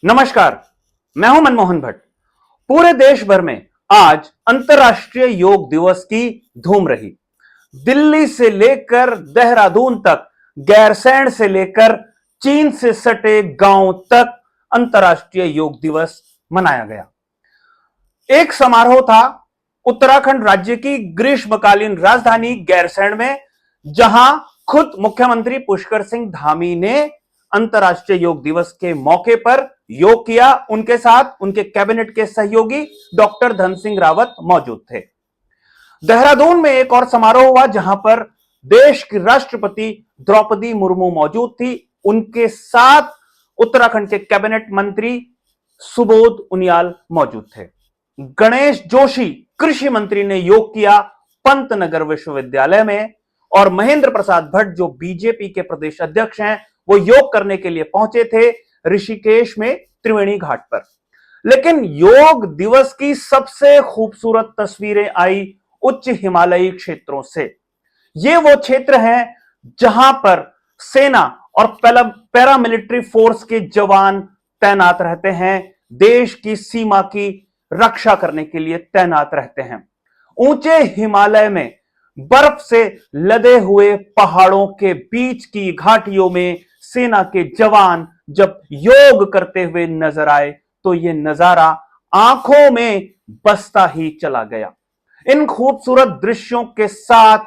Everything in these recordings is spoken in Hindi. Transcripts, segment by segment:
नमस्कार, मैं हूं मनमोहन भट्ट। पूरे देश भर में आज अंतर्राष्ट्रीय योग दिवस की धूम रही। दिल्ली से लेकर देहरादून तक, गैरसैंण से लेकर चीन से सटे गांव तक अंतर्राष्ट्रीय योग दिवस मनाया गया। एक समारोह था उत्तराखंड राज्य की ग्रीष्मकालीन राजधानी गैरसैंण में, जहां खुद मुख्यमंत्री पुष्कर सिंह धामी ने अंतर्राष्ट्रीय योग दिवस के मौके पर योग किया। उनके साथ उनके कैबिनेट के सहयोगी डॉक्टर धन सिंह रावत मौजूद थे। देहरादून में एक और समारोह हुआ, जहां पर देश की राष्ट्रपति द्रौपदी मुर्मू मौजूद थी। उनके साथ उत्तराखंड के कैबिनेट मंत्री सुबोध उनियाल मौजूद थे। गणेश जोशी कृषि मंत्री ने योग किया पंतनगर विश्वविद्यालय में, और महेंद्र प्रसाद भट्ट जो बीजेपी के प्रदेश अध्यक्ष हैं, वो योग करने के लिए पहुंचे थे ऋषिकेश में त्रिवेणी घाट पर। लेकिन योग दिवस की सबसे खूबसूरत तस्वीरें आई उच्च हिमालयी क्षेत्रों से। ये वो क्षेत्र हैं जहां पर सेना और पैरामिलिट्री फोर्स के जवान तैनात रहते हैं, देश की सीमा की रक्षा करने के लिए तैनात रहते हैं। ऊंचे हिमालय में बर्फ से लदे हुए पहाड़ों के बीच की घाटियों में सेना के जवान जब योग करते हुए नजर आए तो यह नजारा आंखों में बसता ही चला गया। इन खूबसूरत दृश्यों के साथ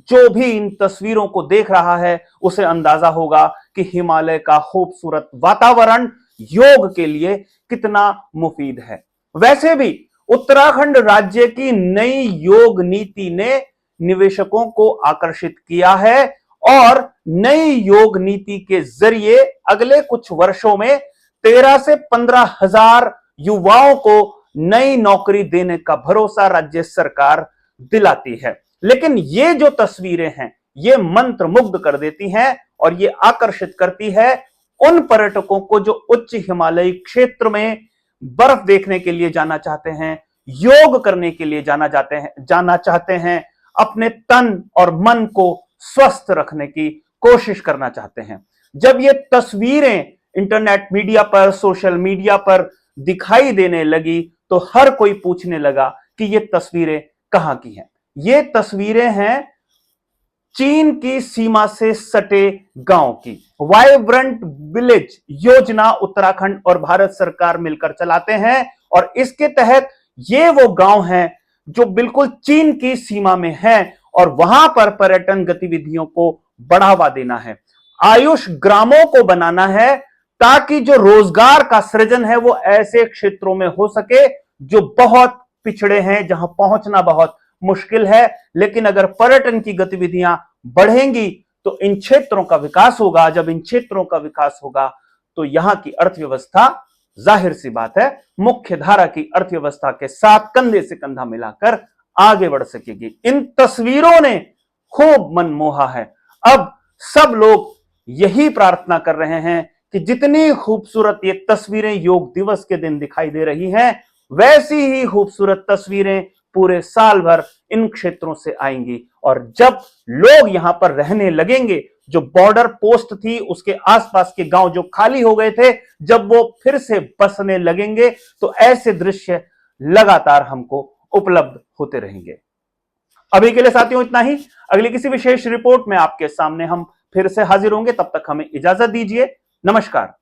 जो भी इन तस्वीरों को देख रहा है, उसे अंदाजा होगा कि हिमालय का खूबसूरत वातावरण योग के लिए कितना मुफीद है। वैसे भी उत्तराखंड राज्य की नई योग नीति ने निवेशकों को आकर्षित किया है, और नई योग नीति के जरिए अगले कुछ वर्षों में 13 से 15 हजार युवाओं को नई नौकरी देने का भरोसा राज्य सरकार दिलाती है। लेकिन ये जो तस्वीरें हैं, ये मंत्र मुग्ध कर देती हैं और ये आकर्षित करती है उन पर्यटकों को जो उच्च हिमालयी क्षेत्र में बर्फ देखने के लिए जाना चाहते हैं, योग करने के लिए जाना चाहते हैं, अपने तन और मन को स्वस्थ रखने की कोशिश करना चाहते हैं। जब ये तस्वीरें इंटरनेट मीडिया पर, सोशल मीडिया पर दिखाई देने लगी तो हर कोई पूछने लगा कि ये तस्वीरें कहां की हैं। ये तस्वीरें हैं चीन की सीमा से सटे गांव की। वाइब्रेंट विलेज योजना उत्तराखंड और भारत सरकार मिलकर चलाते हैं, और इसके तहत ये वो गांव हैं जो बिल्कुल चीन की सीमा में हैं, और वहां पर पर्यटन गतिविधियों को बढ़ावा देना है, आयुष ग्रामों को बनाना है, ताकि जो रोजगार का सृजन है वो ऐसे क्षेत्रों में हो सके जो बहुत पिछड़े हैं, जहां पहुंचना बहुत मुश्किल है। लेकिन अगर पर्यटन की गतिविधियां बढ़ेंगी तो इन क्षेत्रों का विकास होगा। जब इन क्षेत्रों का विकास होगा तो यहां की अर्थव्यवस्था, जाहिर सी बात है, मुख्य धारा की अर्थव्यवस्था के साथ कंधे से कंधा मिलाकर आगे बढ़ सकेगी। इन तस्वीरों ने खूब मन मोहा है। अब सब लोग यही प्रार्थना कर रहे हैं कि जितनी खूबसूरत ये तस्वीरें योग दिवस के दिन दिखाई दे रही हैं, वैसी ही खूबसूरत तस्वीरें पूरे साल भर इन क्षेत्रों से आएंगी। और जब लोग यहां पर रहने लगेंगे, जो बॉर्डर पोस्ट थी उसके आसपास के गांव जो खाली हो गए थे, जब वो फिर से बसने लगेंगे तो ऐसे दृश्य लगातार हमको उपलब्ध होते रहेंगे। अभी के लिए साथियों इतना ही। अगली किसी विशेष रिपोर्ट में आपके सामने हम फिर से हाजिर होंगे। तब तक हमें इजाजत दीजिए। नमस्कार।